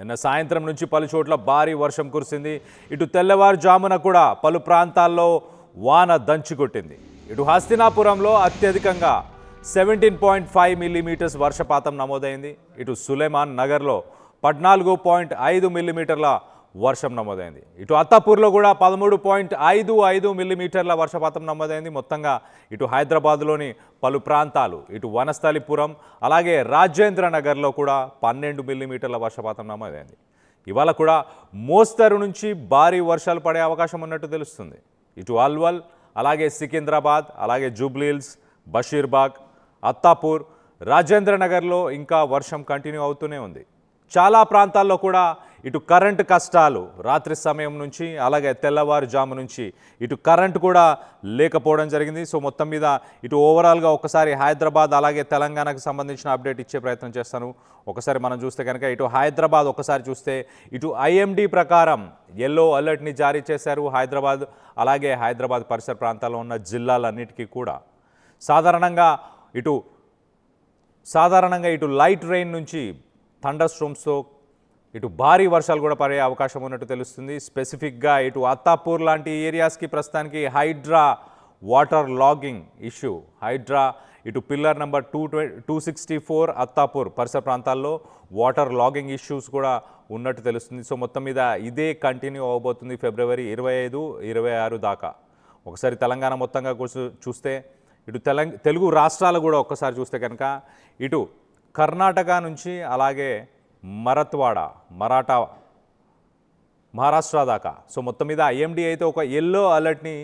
నిన్న సాయంత్రం నుంచి పలు చోట్ల భారీ వర్షం కురిసింది. ఇటు తెల్లవారుజామున కూడా పలు ప్రాంతాల్లో వాన దంచుకొట్టింది. ఇటు హస్తినాపురంలో అత్యధికంగా 17.5 మిల్లీమీటర్స్ వర్షపాతం నమోదైంది. ఇటు సులేమాన్ నగర్లో 14.5 మిల్లీమీటర్ల వర్షం నమోదైంది. ఇటు అత్తాపూర్లో కూడా 13.55 మిల్లీమీటర్ల వర్షపాతం నమోదైంది. మొత్తంగా ఇటు హైదరాబాద్లోని పలు ప్రాంతాలు, ఇటు వనస్థలిపురం అలాగే రాజేంద్ర నగర్లో కూడా 12 మిల్లీమీటర్ల వర్షపాతం నమోదైంది. ఇవాళ కూడా మోస్తరు నుంచి భారీ వర్షాలు పడే అవకాశం ఉన్నట్టు తెలుస్తుంది. ఇటు అల్వల్ అలాగే సికింద్రాబాద్ అలాగే జూబ్లీహిల్స్, బషీర్బాగ్, అత్తాపూర్, రాజేంద్ర నగర్లో ఇంకా వర్షం కంటిన్యూ అవుతూనే ఉంది. చాలా ప్రాంతాల్లో కూడా ఇటు కరెంటు కష్టాలు రాత్రి సమయం నుంచి అలాగే తెల్లవారుజాము నుంచి ఇటు కరెంటు కూడా లేకపోవడం జరిగింది. సో మొత్తం మీద ఇటు ఓవరాల్గా ఒకసారి హైదరాబాద్ అలాగే తెలంగాణకు సంబంధించిన అప్డేట్ ఇచ్చే ప్రయత్నం చేస్తాను. ఒకసారి మనం చూస్తే కనుక ఇటు హైదరాబాద్ ఒకసారి చూస్తే ఇటు ఐఎండీ ప్రకారం ఎల్లో అలర్ట్ని జారీ చేశారు. హైదరాబాద్ అలాగే హైదరాబాద్ పరిసర ప్రాంతాల్లో ఉన్న జిల్లాలన్నిటికీ కూడా సాధారణంగా ఇటు లైట్ రెయిన్ నుంచి థండర్ స్ట్రోమ్స్తో ఇటు భారీ వర్షాలు కూడా పడే అవకాశం ఉన్నట్టు తెలుస్తుంది. స్పెసిఫిక్గా ఇటు అత్తాపూర్ లాంటి ఏరియాస్కి ప్రస్తుతానికి Hydraa water logging issue, Hydraa ఇటు పిల్లర్ నెంబర్ 264 అత్తాపూర్ పరిసర ప్రాంతాల్లో వాటర్ లాగింగ్ ఇష్యూస్ కూడా ఉన్నట్టు తెలుస్తుంది. సో మొత్తం మీద ఇదే కంటిన్యూ అవబోతుంది ఫిబ్రవరి 25, 26 దాకా. ఒకసారి తెలంగాణ మొత్తంగా చూస్తే ఇటు తెలుగు రాష్ట్రాలు కూడా ఒక్కసారి చూస్తే కనుక ఇటు కర్ణాటక నుంచి అలాగే మహారాష్ట్ర దాకా. సో మొత్తం మీద ఐఎండీ అయితే ఒక ఎల్లో అలర్ట్ని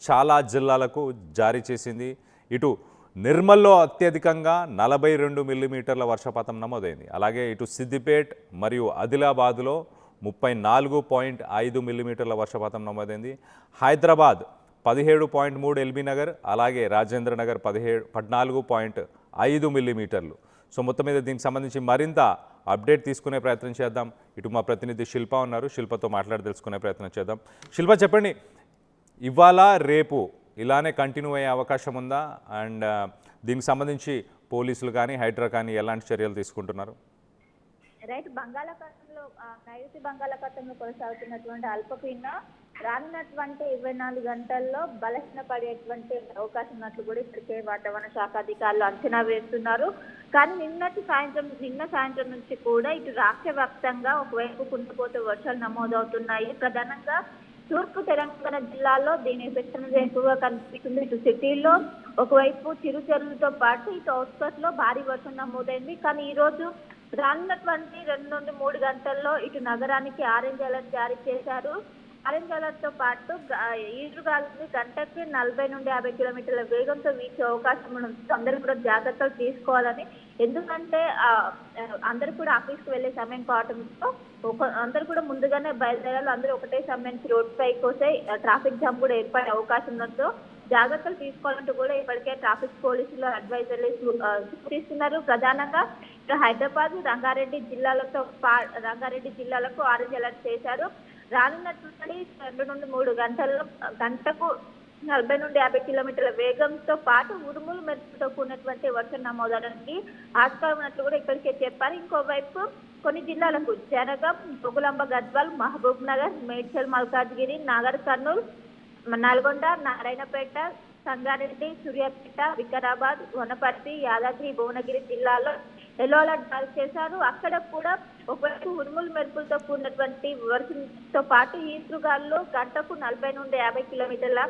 చాలా జిల్లాలకు జారీ చేసింది. ఇటు నిర్మల్లో అత్యధికంగా 42 మిల్లీమీటర్ల వర్షపాతం నమోదైంది. అలాగే ఇటు సిద్దిపేట్ మరియు ఆదిలాబాద్లో 34.5 మిల్లీమీటర్ల వర్షపాతం నమోదైంది. హైదరాబాద్ 17.3 ఎల్బీ నగర్ అలాగే రాజేంద్ర నగర్ 14.5 మిల్లీమీటర్లు. సో మొత్తం మీద దీనికి సంబంధించి మరింత అప్డేట్ తీసుకునే ప్రయత్నం చేద్దాం. ఇటు మా ప్రతినిధి శిల్ప ఉన్నారు, శిల్పతో మాట్లాడి తెలుసుకునే ప్రయత్నం చేద్దాం. శిల్ప చెప్పండి, ఇవాళ రేపు ఇలానే కంటిన్యూ అయ్యే అవకాశం ఉందా? అండ్ దీనికి సంబంధించి పోలీసులు కానీ హైడ్రా కానీ ఎలాంటి చర్యలు తీసుకుంటున్నారు? రైట్, నైరుతి బంగాళాఖాతంలో కొనసాగుతున్నటువంటి అల్పపీడనం రానున్నటువంటి 24 గంటల్లో బలహీనపడేటువంటి అవకాశం ఉన్నట్లు కూడా ఇప్పటికే వాతావరణ శాఖ అధికారులు అంచనా వేస్తున్నారు. కానీ నిన్న సాయంత్రం నుంచి కూడా ఇటు రాష్ట్ర వ్యాప్తంగా ఒకవైపు కుంటుపోతే వర్షాలు నమోదవుతున్నాయి. ప్రధానంగా తూర్పు తెలంగాణ జిల్లాలో దీని ఎఫెక్ట్ అనేది ఎక్కువగా కనిపిస్తుంది. ఇటు సిటీల్లో ఒకవైపు చిరుచెరువులతో పాటు ఇటు అవుట్స్కట్స్ లో భారీ వర్షం నమోదైంది. కానీ ఈ రోజు రానున్నటువంటి 2 నుండి 3 గంటల్లో ఇటు నగరానికి ఆరెంజ్ అలర్ట్ జారీ చేశారు. ఆరెంజ్ అలర్ట్ తో పాటు ఈదురుగాలులు గంటకి 40 నుండి 50 కిలోమీటర్ల వేగంతో వీచే అవకాశం ఉంది. అందరూ కూడా జాగ్రత్తలు తీసుకోవాలని, ఎందుకంటే అందరూ కూడా ఆఫీస్కి వెళ్లే సమయం కావడంతో అందరూ కూడా ముందుగానే బయలుదేరాలి. అందరూ ఒకటే సమయానికి రోడ్ పైకి వస్తే ట్రాఫిక్ జామ్ కూడా ఏర్పడే అవకాశం ఉండడంతో జాగ్రత్తలు తీసుకోవాలంటూ కూడా ఇప్పటికే ట్రాఫిక్ పోలీసులు అడ్వైజర్లు సూచిస్తున్నారు. ప్రధానంగా హైదరాబాద్, రంగారెడ్డి జిల్లాలకు ఆరెంజ్ అలర్ట్ చేశారు. రానున్నటువంటి 2 నుండి 3 గంటల్లో గంటకు 40 నుండి 50 కిలోమీటర్ల వేగంతో పాటు ఉరుములు మెరుపులతో కూడినటువంటి వర్షం నమోదవడానికి ఆస్కారం ఉన్నట్లు కూడా ఇప్పటికే చెప్పారు. ఇంకోవైపు కొన్ని జిల్లాలకు జనగాం, జోగులాంబ గద్వాల్, మహబూబ్ నగర్, మేడ్చల్, మల్కాజ్గిరి, నాగర్ కర్నూల్, నల్గొండ, నారాయణపేట, సంగారెడ్డి, సూర్యాపేట, వికారాబాద్, వనపర్తి, యాదాద్రి, భువనగిరి జిల్లాలో ఎల్లో అలర్ట్ జారీ చేశారు. అక్కడ కూడా ఒకవైపు ఉరుములు మెరుపులతో కూడినటువంటి వర్షంతో పాటు ఈదురుగాలు గంటకు 40 నుండి 50 కిలోమీటర్ల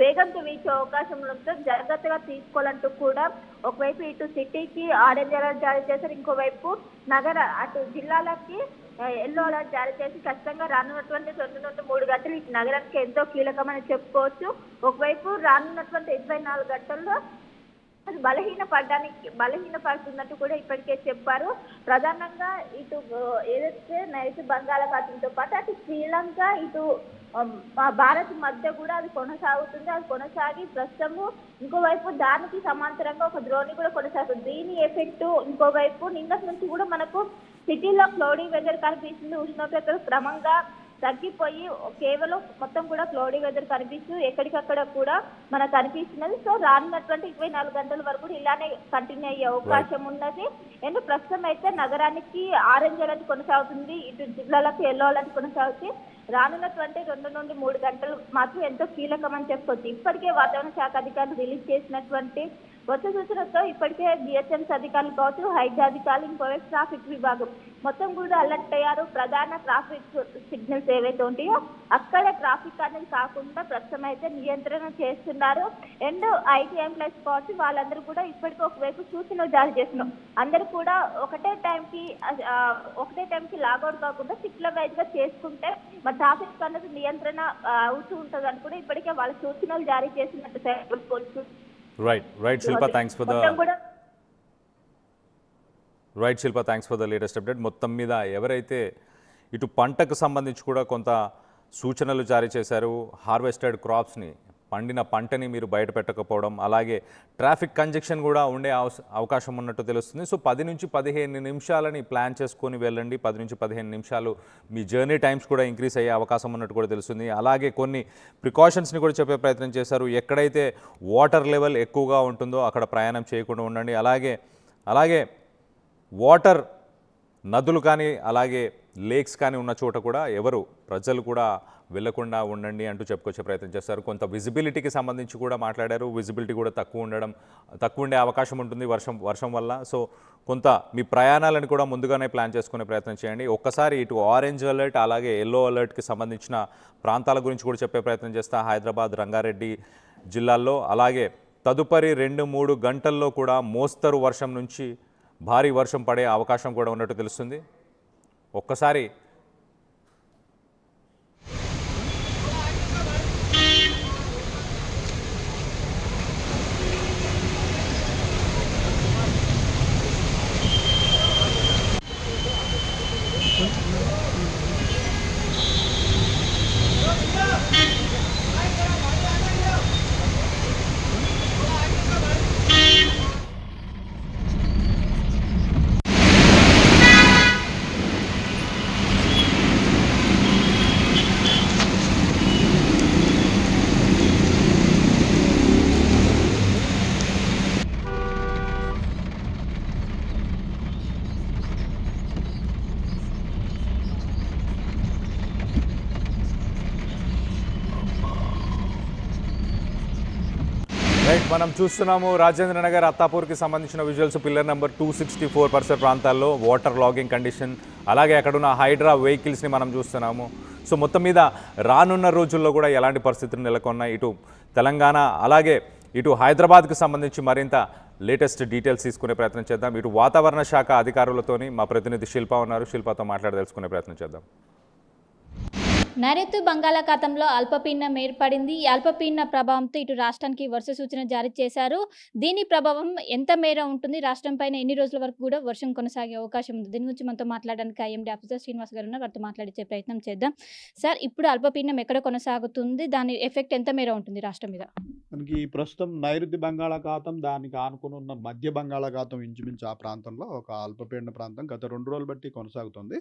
వేగంతో వీచే అవకాశం ఉండడంతో జాగ్రత్తగా తీసుకోవాలంటూ కూడా ఒకవైపు ఇటు సిటీకి ఆరెంజ్ అలర్ట్ జారీ చేశారు. ఇంకోవైపు అటు జిల్లాలకి ఎల్లో అలర్ట్ జారీ చేసి ఖచ్చితంగా రానున్నటువంటి 2 నుండి 3 గంటలు ఈ నగరానికి ఎంతో కీలకమని చెప్పుకోవచ్చు. ఒకవైపు రానున్నటువంటి 24 గంటల్లో అది బలహీనపడుతున్నట్టు కూడా ఇప్పటికే చెప్పారు. ప్రధానంగా ఇటు ఏదైతే నైరుతి బంగాళాఖాతంతో పాటు అటు శ్రీలంక, ఇటు భారత్ మధ్య కూడా అది కొనసాగుతుంది. అది కొనసాగి ప్రస్తుతము ఇంకోవైపు దానికి సమాంతరంగా ఒక ద్రోణి కూడా కొనసాగుతుంది. దీని ఎఫెక్ట్ ఇంకోవైపు నిన్నటి నుంచి కూడా మనకు సిటీలో క్లౌడీ వెదర్ కనిపిస్తుంది. ఉష్ణోగ్రతలు క్రమంగా తగ్గిపోయి కేవలం మొత్తం కూడా క్లౌడీ వెదర్ కనిపిస్తూ ఎక్కడికక్కడ కూడా మనకు కనిపిస్తున్నది. సో రానున్నటువంటి 24 గంటల వరకు కూడా ఇలానే కంటిన్యూ అయ్యే అవకాశం ఉన్నది. అండ్ ప్రస్తుతం అయితే నగరానికి ఆరెంజ్ అలర్ట్ కొనసాగుతుంది, ఇటు జిల్లాలకు ఎల్లో అలర్ట్ కొనసాగుతుంది. రానున్నటువంటి 2 నుండి 3 గంటలు మాత్రం ఎంతో కీలకమని చెప్పుకోవచ్చు. ఇప్పటికే వాతావరణ శాఖ అధికారులు రిలీజ్ చేసినటువంటి కొత్త సూచనలతో ఇప్పటికే జిహెచ్ఎంసీ అధికారులు కావచ్చు, హైడ్రా అధికారులు, ఇంకోవైపు ట్రాఫిక్ విభాగం మొత్తం కూడా అలర్ట్ అయ్యారు. ప్రధాన ట్రాఫిక్ సిగ్నల్స్ ఏవైతే ఉంటాయో అక్కడ ట్రాఫిక్ అనేది కాకుండా ప్రస్తుతం అయితే నియంత్రణ చేస్తున్నారు. అండ్ ఐటీ ఎంప్లాయీస్ కావచ్చు వాళ్ళందరూ కూడా ఇప్పటికే ఒకవైపు సూచనలు జారీ చేస్తున్నాం. అందరూ కూడా ఒకటే టైంకి లాగౌట్ కాకుండా షిఫ్ట్ల వైజ్ గా చేసుకుంటే మన ట్రాఫిక్ అనేది నియంత్రణ అవుతూ ఉంటుంది అని కూడా ఇప్పటికే వాళ్ళ సూచనలు జారీ చేసినట్టు right Shilpa, thanks for the latest update. మొత్తం మీద ఎవరైతే ఇటు పంటకు సంబంధించి కూడా కొంత సూచనలు జారీ చేశారు, హార్వెస్టెడ్ క్రాప్స్ని, పండిన పంటని మీరు బయట పెట్టకపోవడం, అలాగే ట్రాఫిక్ కంజెక్షన్ కూడా ఉండే అవకాశం ఉన్నట్టు తెలుస్తుంది. సో 10 నుంచి 15 నిమిషాలని ప్లాన్ చేసుకొని వెళ్ళండి. 10 నుంచి 15 నిమిషాలు మీ జర్నీ టైమ్స్ కూడా ఇంక్రీజ్ అయ్యే అవకాశం ఉన్నట్టు కూడా తెలుస్తుంది. అలాగే కొన్ని ప్రికాషన్స్ని కూడా చెప్పే ప్రయత్నం చేశారు. ఎక్కడైతే వాటర్ లెవెల్ ఎక్కువగా ఉంటుందో అక్కడ ప్రయాణం చేయకుండా ఉండండి. అలాగే వాటర్ నదులు కానీ అలాగే లేక్స్ కానీ ఉన్న చోట కూడా ప్రజలు కూడా వెళ్లకుండా ఉండండి అంటూ చెప్పుకొచ్చే ప్రయత్నం చేస్తారు. కొంత విజిబిలిటీకి సంబంధించి కూడా మాట్లాడారు. విజిబిలిటీ కూడా తక్కువ ఉండే అవకాశం ఉంటుంది వర్షం వల్ల. సో కొంత మీ ప్రయాణాలను కూడా ముందుగానే ప్లాన్ చేసుకునే ప్రయత్నం చేయండి. ఒక్కసారి ఇటు ఆరెంజ్ అలర్ట్ అలాగే ఎల్లో అలర్ట్కి సంబంధించిన ప్రాంతాల గురించి కూడా చెప్పే ప్రయత్నం చేస్తా. హైదరాబాద్, రంగారెడ్డి జిల్లాల్లో, అలాగే తదుపరి 2-3 గంటల్లో కూడా మోస్తరు వర్షం నుంచి భారీ వర్షం పడే అవకాశం కూడా ఉన్నట్టు తెలుస్తుంది. ఒక్కసారి మనం చూస్తున్నాము రాజేంద్ర నగర్, అత్తాపూర్కి సంబంధించిన విజువల్స్. పిల్లర్ నెంబర్ 264 పరిసర ప్రాంతాల్లో వాటర్ లాగింగ్ కండిషన్, అలాగే అక్కడున్న హైడ్రా వెహికల్స్ని మనం చూస్తున్నాము. సో మొత్తం మీద రానున్న రోజుల్లో కూడా ఎలాంటి పరిస్థితులు నెలకొన్నాయి, ఇటు తెలంగాణ అలాగే ఇటు హైదరాబాద్కి సంబంధించి మరింత లేటెస్ట్ డీటెయిల్స్ తీసుకునే ప్రయత్నం చేద్దాం. ఇటు వాతావరణ శాఖ అధికారులతోని మా ప్రతినిధి శిల్ప ఉన్నారు. శిల్పతో మాట్లాడి తెలుసుకునే ప్రయత్నం చేద్దాం. నైరుతి బంగాళాఖాతంలో అల్పపీడనం ఏర్పడింది. ఈ అల్పపీడన ప్రభావంతో ఇటు రాష్ట్రానికి వర్ష సూచన జారీ చేశారు. దీని ప్రభావం ఎంత మేర ఉంటుంది, రాష్ట్రం పైన ఎన్ని రోజుల వరకు కూడా వర్షం కొనసాగే అవకాశం ఉంది? దీని గురించి మనతో మాట్లాడడానికి ఐఎండీ ఆఫీసర్ శ్రీనివాస్ గారు ఉన్నారు. వారితో మాట్లాడించే ప్రయత్నం చేద్దాం. సార్, ఇప్పుడు అల్పపీడనం ఎక్కడ కొనసాగుతుంది, దాని ఎఫెక్ట్ ఎంత మేర ఉంటుంది రాష్ట్రం మీద? మనకి ప్రస్తుతం నైరుతి బంగాళాఖాతం, దానికి ఆనుకుని ఉన్న మధ్య బంగాళాఖాతం ఇంచుమించు ఆ ప్రాంతంలో ఒక అల్పపీడన ప్రాంతం గత 2 రోజులు బట్టి కొనసాగుతుంది.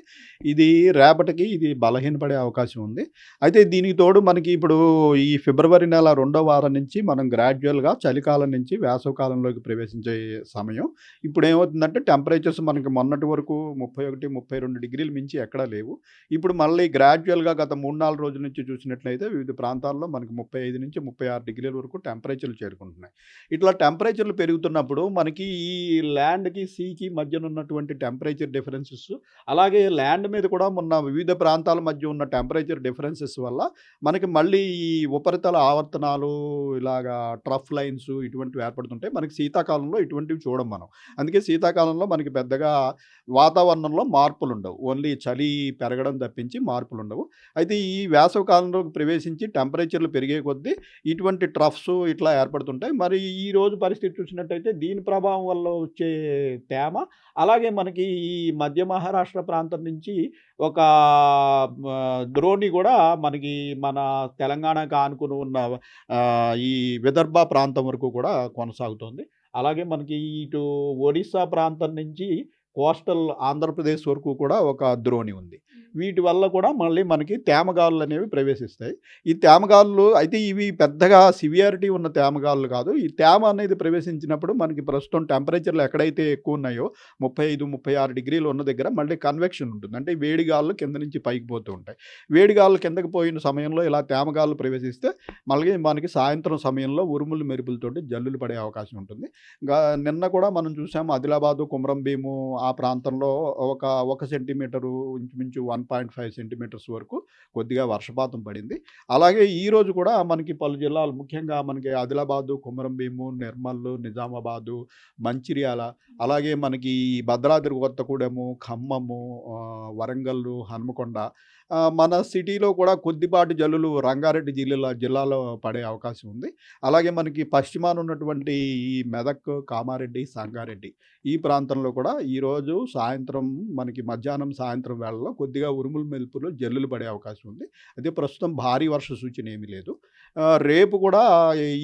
ఇది రేపటికి బలహీనపడే అవకాశం ఉంది. అయితే దీనికి తోడు మనకి ఇప్పుడు ఈ ఫిబ్రవరి నెల 2వ వారం నుంచి మనం గ్రాడ్యువల్గా చలికాలం నుంచి వేసవకాలంలోకి ప్రవేశించే సమయం. ఇప్పుడు ఏమవుతుందంటే టెంపరేచర్స్ మనకి మొన్నటి వరకు 31-32 డిగ్రీలు మించి ఎక్కడా లేవు. ఇప్పుడు మళ్ళీ గ్రాడ్యువల్గా గత 3-4 రోజుల నుంచి చూసినట్లయితే వివిధ ప్రాంతాల్లో మనకి 35-36 డిగ్రీల వరకు టెంపరేచర్లు చేరుకుంటున్నాయి. ఇట్లా టెంపరేచర్లు పెరుగుతున్నప్పుడు మనకి ఈ ల్యాండ్కి సీకి మధ్యన ఉన్నటువంటి టెంపరేచర్ డిఫరెన్సెస్, అలాగే ల్యాండ్ మీద కూడా మొన్న వివిధ ప్రాంతాల మధ్య ఉన్న టెంపరేచర్ డిఫరెన్సెస్ వల్ల మనకి మళ్ళీ ఈ ఉపరితల ఆవర్తనాలు, ఇలాగా ట్రఫ్ లైన్స్ ఇటువంటివి ఏర్పడుతుంటాయి. మనకి శీతాకాలంలో ఇటువంటివి చూడం మనం. అందుకే శీతాకాలంలో మనకి పెద్దగా వాతావరణంలో మార్పులు ఉండవు, ఓన్లీ చలి పెరగడం తప్పించి మార్పులు ఉండవు. అయితే ఈ వేసవ కాలంలోకి ప్రవేశించి టెంపరేచర్లు పెరిగే కొద్దీ ఇటువంటి ట్రఫ్స్ ఇట్లా ఏర్పడుతుంటాయి. మరి ఈ రోజు పరిస్థితి చూసినట్టయితే దీని ప్రభావం వల్ల వచ్చే తేమ, అలాగే మనకి ఈ మధ్య మహారాష్ట్ర ప్రాంతం నుంచి ఒక ద్రోణి కూడా మనకి మన తెలంగాణకు ఆనుకుని ఉన్న ఈ విదర్భ ప్రాంతం వరకు కూడా కొనసాగుతుంది. అలాగే మనకి ఇటు ఒడిస్సా ప్రాంతం నుంచి కోస్టల్ ఆంధ్రప్రదేశ్ వరకు కూడా ఒక ద్రోణి ఉంది. వీటి వల్ల కూడా మళ్ళీ మనకి తేమగాలులు అనేవి ప్రవేశిస్తాయి. ఈ తేమగాలులు అయితే ఇవి పెద్దగా సివియారిటీ ఉన్న తేమగాలులు కాదు. ఈ తేమ అనేది ప్రవేశించినప్పుడు మనకి ప్రస్తుతం టెంపరేచర్లు ఎక్కడైతే ఎక్కువ ఉన్నాయో 35-36 డిగ్రీలు ఉన్న దగ్గర మళ్ళీ కన్వెక్షన్ ఉంటుంది. అంటే వేడి గాలులు కింద నుంచి పైకి పోతూ ఉంటాయి. వేడి గాలులు కిందకి పోయిన సమయంలో ఇలా తేమగాలులు ప్రవేశిస్తే మళ్ళీ మనకి సాయంత్రం సమయంలో ఉరుములు మెరుపులతోటి జల్లులు పడే అవకాశం ఉంటుంది. నిన్న కూడా మనం చూసాము ఆదిలాబాదు, కుమ్రం భీము ఆ ప్రాంతంలో ఒక సెంటీమీటరు ఇంచుమించు 1.5 సెంటీమీటర్స్ వరకు కొద్దిగా వర్షపాతం పడింది. అలాగే ఈరోజు కూడా మనకి పలు జిల్లాలు ముఖ్యంగా మనకి ఆదిలాబాదు, కుమరం భీము, నిర్మల్, నిజామాబాదు, మంచిర్యాల, అలాగే మనకి భద్రాద్రి కొత్తగూడెము, ఖమ్మము, వరంగల్, హన్మకొండ, మన సిటీలో కూడా కొద్దిపాటి జల్లులు రంగారెడ్డి జిల్లాలో పడే అవకాశం ఉంది. అలాగే మనకి పశ్చిమాన ఉన్నటువంటి ఈ మెదక్, కామారెడ్డి, సంగారెడ్డి ఈ ప్రాంతంలో కూడా ఈరోజు సాయంత్రం మనకి మధ్యాహ్నం సాయంత్రం వేళల్లో కొద్దిగా ఉరుములు మెరుపులు జల్లులు పడే అవకాశం ఉంది. అయితే ప్రస్తుతం భారీ వర్ష సూచన ఏమీ లేదు. రేపు కూడా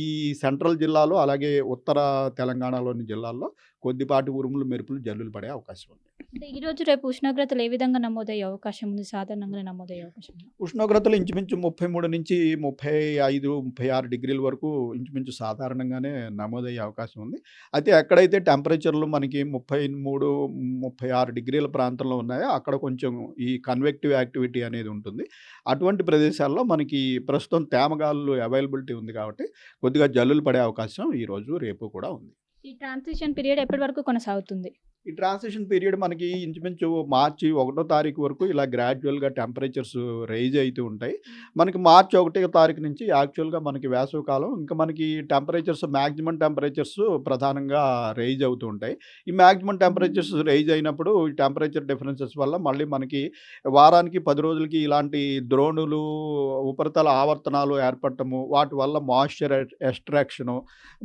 ఈ సెంట్రల్ జిల్లాలో అలాగే ఉత్తర తెలంగాణలోని జిల్లాల్లో కొద్దిపాటి ఉరుములు మెరుపులు జల్లులు పడే అవకాశం ఉంది. అంటే ఈరోజు రేపు ఉష్ణోగ్రతలు ఏ విధంగా నమోదయ్యే అవకాశం ఉంది? సాధారణంగా నమోదయ్యే అవకాశం ఉంది? ఉష్ణోగ్రతలు ఇంచుమించు 33 నుంచి 35, 36 డిగ్రీల వరకు ఇంచుమించు సాధారణంగానే నమోదయ్యే అవకాశం ఉంది. అయితే ఎక్కడైతే టెంపరేచర్లు మనకి 33, 36 డిగ్రీల ప్రాంతంలో ఉన్నాయో అక్కడ కొంచెం ఈ కన్వెక్టివ్ యాక్టివిటీ అనేది ఉంటుంది. అటువంటి ప్రదేశాల్లో మనకి ప్రస్తుతం తేమగాలులు అవైలబిలిటీ ఉంది కాబట్టి కొద్దిగా జల్లులు పడే అవకాశం ఈరోజు రేపు కూడా ఉంది. ఈ ట్రాన్సిషన్ పీరియడ్ ఎప్పటి వరకు కొనసాగుతుంది? ఈ ట్రాన్సిషన్ పీరియడ్ మనకి ఇంచుమించు మార్చి 1వ తారీఖు వరకు ఇలా గ్రాడ్యువల్గా టెంపరేచర్స్ రైజ్ అవుతూ ఉంటాయి. మనకి మార్చి 1వ తారీఖు నుంచి యాక్చువల్గా మనకి వేసవికాలం ఇంకా మనకి టెంపరేచర్స్ మ్యాక్సిమం టెంపరేచర్స్ ప్రధానంగా రైజ్ అవుతూ ఉంటాయి. ఈ మ్యాక్సిమం టెంపరేచర్స్ రైజ్ అయినప్పుడు ఈ టెంపరేచర్ డిఫరెన్సెస్ వల్ల మళ్ళీ మనకి వారానికి 10 రోజులకి ఇలాంటి ద్రోణులు, ఉపరితల ఆవర్తనాలు ఏర్పడటము, వాటి వల్ల మాయిశ్చర్ ఎక్స్ట్రాక్షను,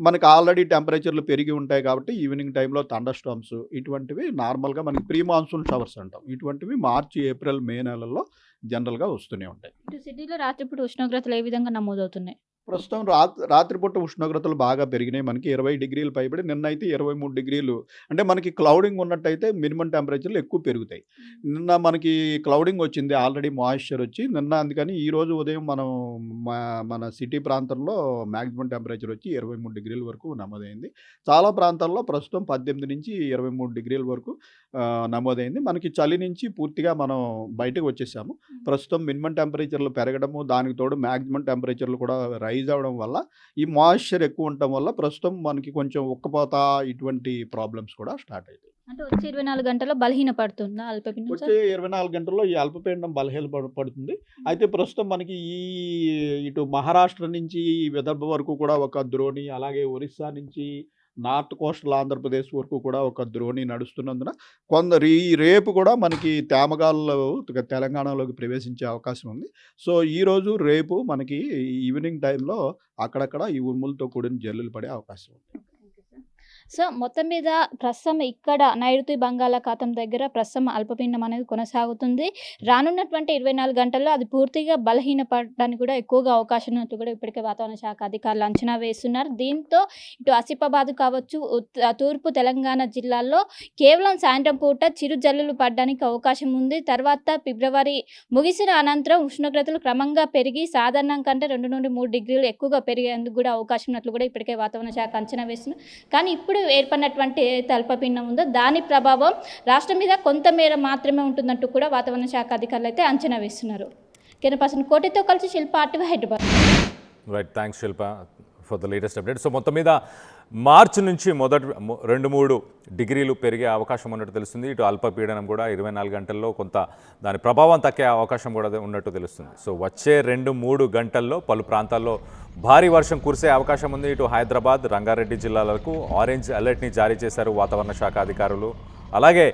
మనకి ఆల్రెడీ టెంపరేచర్లు పెరిగి ఉంటాయి కాబట్టి ఈవినింగ్ టైంలో థండర్ స్టార్మ్స్ ఇటువంటివి నార్మల్గా మనకి ప్రీ మాన్సూన్ షవర్స్ అంటాం. ఇటువంటివి మార్చి, ఏప్రిల్, మే నెలల్లో జనరల్గా వస్తూనే ఉంటాయి. ఇటు సిటీలో రాత్రిపూట ఉష్ణోగ్రతలు ఏ విధంగా నమోదవుతున్నాయి? ప్రస్తుతం రాత్రిపూట ఉష్ణోగ్రతలు బాగా పెరిగినాయి. మనకి 20 డిగ్రీలు పైబడి నిన్నైతే 23 డిగ్రీలు. అంటే మనకి క్లౌడింగ్ ఉన్నట్టయితే మినిమం టెంపరేచర్లు ఎక్కువ పెరుగుతాయి. నిన్న మనకి క్లౌడింగ్ వచ్చింది, ఆల్రెడీ మాయిశ్చర్ వచ్చి నిన్న, అందుకని ఈరోజు ఉదయం మనం మన సిటీ ప్రాంతంలో మ్యాక్సిమం టెంపరేచర్ వచ్చి 23 డిగ్రీల వరకు నమోదైంది. చాలా ప్రాంతాల్లో ప్రస్తుతం 18 నుంచి 23 డిగ్రీల వరకు నమోదైంది. మనకి చలి నుంచి పూర్తిగా మనం బయటకు వచ్చేసాము. ప్రస్తుతం మినిమం టెంపరేచర్లు పెరగడము, దానికి తోడు మ్యాక్సిమం టెంపరేచర్లు కూడా రైజ్ అవ్వడం వల్ల ఈ మాయిశ్చర్ ఎక్కువ ఉండటం వల్ల ప్రస్తుతం మనకి కొంచెం ఉక్కపోత ఇటువంటి ప్రాబ్లమ్స్ కూడా స్టార్ట్ అవుతాయి. అంటే వచ్చే 24 గంటల్లో బలహీన పడుతుందా అల్పపీడనం? వచ్చే 24 గంటల్లో ఈ అల్పపీడనం బలహీన పడుతుంది. అయితే ప్రస్తుతం మనకి ఇటు మహారాష్ట్ర నుంచి విదర్భ వరకు కూడా ఒక ద్రోణి, అలాగే ఒరిస్సా నుంచి నార్త్ కోస్టల్ ఆంధ్రప్రదేశ్ వరకు కూడా ఒక ద్రోణి నడుస్తున్నందున రేపు కూడా మనకి తేమగాలు తెలంగాణలోకి ప్రవేశించే అవకాశం ఉంది. సో ఈరోజు రేపు మనకి ఈవినింగ్ టైంలో అక్కడక్కడ ఈ ఉరుములతో కూడిన జల్లులు పడే అవకాశం ఉంది. సో మొత్తం మీద ప్రస్తుతం ఇక్కడ నైరుతి బంగాళాఖాతం దగ్గర ప్రస్తుతం అల్పపీడనం అనేది కొనసాగుతుంది. రానున్నటువంటి 24 గంటల్లో అది పూర్తిగా బలహీనపడడానికి కూడా ఎక్కువగా అవకాశం ఉన్నట్టు కూడా ఇప్పటికే వాతావరణ శాఖ అధికారులు అంచనా వేస్తున్నారు. దీంతో ఇటు ఆసిఫాబాద్ కావచ్చు, తూర్పు తెలంగాణ జిల్లాల్లో కేవలం సాయంత్రం పూట చిరు జల్లులు పడడానికి అవకాశం ఉంది. తర్వాత ఫిబ్రవరి ముగిసిన అనంతరం ఉష్ణోగ్రతలు క్రమంగా పెరిగి సాధారణం కంటే 2 నుండి 3 డిగ్రీలు ఎక్కువగా పెరిగేందుకు కూడా అవకాశం ఉన్నట్లు కూడా ఇప్పటికే వాతావరణ శాఖ అంచనా వేస్తున్నారు. కానీ ఇప్పుడు ఏర్పడినటువంటి అల్పపీడనం ఉందో దాని ప్రభావం రాష్ట్రం మీద కొంతమేర మాత్రమే ఉంటుందంటూ కూడా వాతావరణ శాఖ అధికారులు అయితే అంచనా వేస్తున్నారు. కెమెరా కోటితో కలిసి Shilpa, RTV, Hyderabad. Right, thanks Shilpa for the latest update. So మొత్తం మీద మార్చి నుంచి మొదటి 2-3 డిగ్రీలు పెరిగే అవకాశం ఉన్నట్టు తెలుస్తుంది. ఇటు అల్పపీడనం కూడా 24 గంటల్లో కొంత దాని ప్రభావం తగ్గే అవకాశం కూడా ఉన్నట్టు తెలుస్తుంది. సో వచ్చే 2-3 గంటల్లో పలు ప్రాంతాల్లో భారీ వర్షం కురిసే అవకాశం ఉంది. ఇటు హైదరాబాద్, రంగారెడ్డి జిల్లాలకు ఆరెంజ్ అలర్ట్ని జారీ చేశారు వాతావరణ శాఖ అధికారులు. అలాగే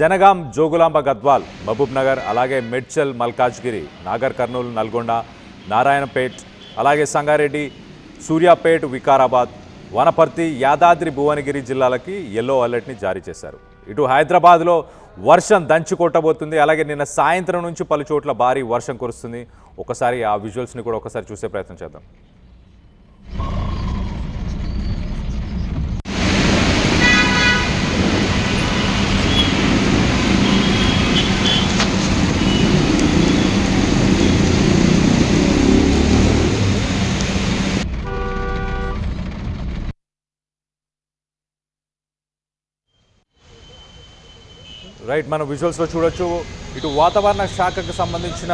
జనగాం, జోగులాంబ, గద్వాల్, మహబూబ్ నగర్, అలాగే మేడ్చల్, మల్కాజ్గిరి, నాగర్ కర్నూలు, నల్గొండ, నారాయణపేట్, అలాగే సంగారెడ్డి, సూర్యాపేట్, వికారాబాద్, వనపర్తి, యాదాద్రి, భువనగిరి జిల్లాలకి యెల్లో అలర్ట్ని జారీ చేశారు. ఇటు హైదరాబాద్లో వర్షం దంచి కొట్టబోతుంది. అలాగే నిన్న సాయంత్రం నుంచి పలు చోట్ల భారీ వర్షం కురుస్తుంది. ఒకసారి ఆ విజువల్స్ని కూడా ఒకసారి చూసే ప్రయత్నం చేద్దాం. రైట్, మనం విజువల్స్లో చూడొచ్చు. ఇటు వాతావరణ శాఖకు సంబంధించిన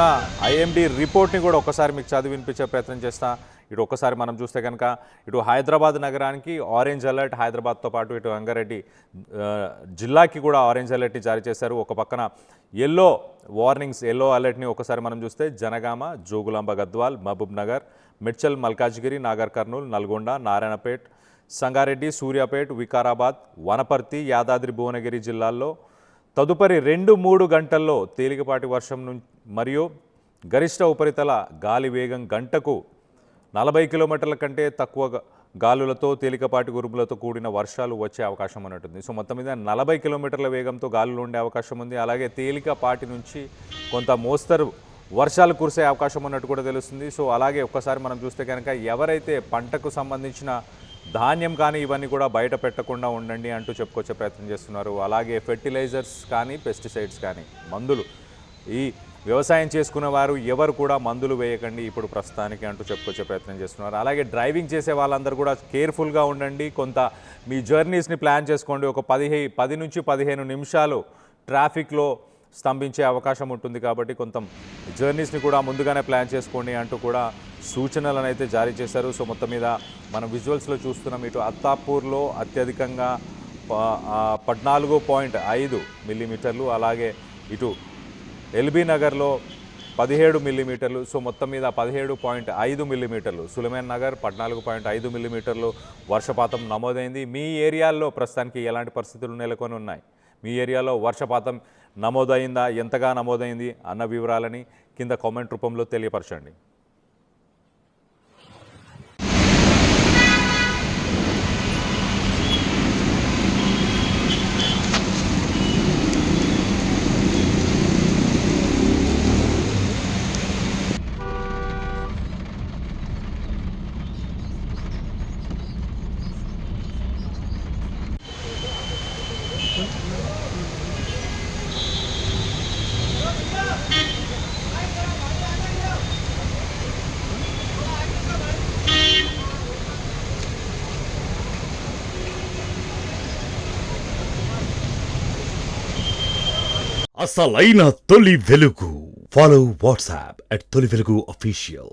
ఐఎండీ రిపోర్ట్ని కూడా ఒకసారి మీకు చదివి వినిపించే ప్రయత్నం చేస్తా. ఇటు ఒక్కసారి మనం చూస్తే కనుక ఇటు హైదరాబాద్ నగరానికి ఆరెంజ్ అలర్ట్, హైదరాబాద్తో పాటు ఇటు రంగారెడ్డి జిల్లాకి కూడా ఆరెంజ్ అలర్ట్ని జారీ చేశారు. ఒక పక్కన ఎల్లో వార్నింగ్స్, ఎల్లో అలర్ట్ని ఒకసారి మనం చూస్తే జనగామ, జోగులాంబ గద్వాల్, మహబూబ్ నగర్, మిడ్చల్ మల్కాజ్గిరి, నాగర్ కర్నూల్, నల్గొండ, నారాయణపేట్, సంగారెడ్డి, సూర్యాపేట్, వికారాబాద్, వనపర్తి, యాదాద్రి భువనగిరి జిల్లాల్లో తదుపరి 2-3 గంటల్లో తేలికపాటి వర్షం మరియు గరిష్ట ఉపరితల గాలి వేగం గంటకు 40 కిలోమీటర్ల కంటే తక్కువ గాలులతో తేలికపాటి ఉరుములతో కూడిన వర్షాలు వచ్చే అవకాశం ఉన్నట్టుంది. సో మొత్తం మీద 40 కిలోమీటర్ల వేగంతో గాలులు ఉండే అవకాశం ఉంది. అలాగే తేలికపాటి నుంచి కొంత మోస్తరు వర్షాలు కురిసే అవకాశం ఉన్నట్టు కూడా తెలుస్తుంది. సో అలాగే ఒక్కసారి మనం చూస్తే కనుక ఎవరైతే పంటకు సంబంధించిన ధాన్యం కానీ ఇవన్నీ కూడా బయట పెట్టకుండా ఉండండి అంటూ చెప్పుకొచ్చే ప్రయత్నం చేస్తున్నారు. అలాగే ఫెర్టిలైజర్స్ కానీ, పెస్టిసైడ్స్ కానీ, మందులు ఈ వ్యవసాయం చేసుకునే వారు ఎవరు కూడా మందులు వేయకండి ఇప్పుడు ప్రస్తుతానికి అంటూ చెప్పుకొచ్చే ప్రయత్నం చేస్తున్నారు. అలాగే డ్రైవింగ్ చేసే వాళ్ళందరూ కూడా కేర్ఫుల్గా ఉండండి. కొంత మీ జర్నీస్ని ప్లాన్ చేసుకోండి. ఒక 10 నుంచి 15 నిమిషాలు ట్రాఫిక్లో స్తంభించే అవకాశం ఉంటుంది కాబట్టి కొంత జర్నీస్ని కూడా ముందుగానే ప్లాన్ చేసుకోండి అంటూ కూడా సూచనలను అయితే జారీ చేశారు. సో మొత్తం మీద మనం విజువల్స్లో చూస్తున్నాం. ఇటు అత్తాపూర్లో అత్యధికంగా 14.5 మిల్లీమీటర్లు, అలాగే ఇటు ఎల్బీ నగర్లో 17 మిల్లీమీటర్లు. సో మొత్తం మీద 17.5 మిల్లీమీటర్లు, సులైమాన్ నగర్ 14.5 మిల్లీమీటర్లు వర్షపాతం నమోదైంది. మీ ఏరియాల్లో ప్రస్తుతానికి ఎలాంటి పరిస్థితులు నెలకొని ఉన్నాయి? మీ ఏరియాలో వర్షపాతం నమోదైందా, ఎంతగా నమోదైంది అన్న వివరాలని కింద కామెంట్ రూపంలో తెలియపరచండి. అసలైన తొలి వెలుగు. ఫాలో వాట్సాప్ @తొలి వెలుగు official.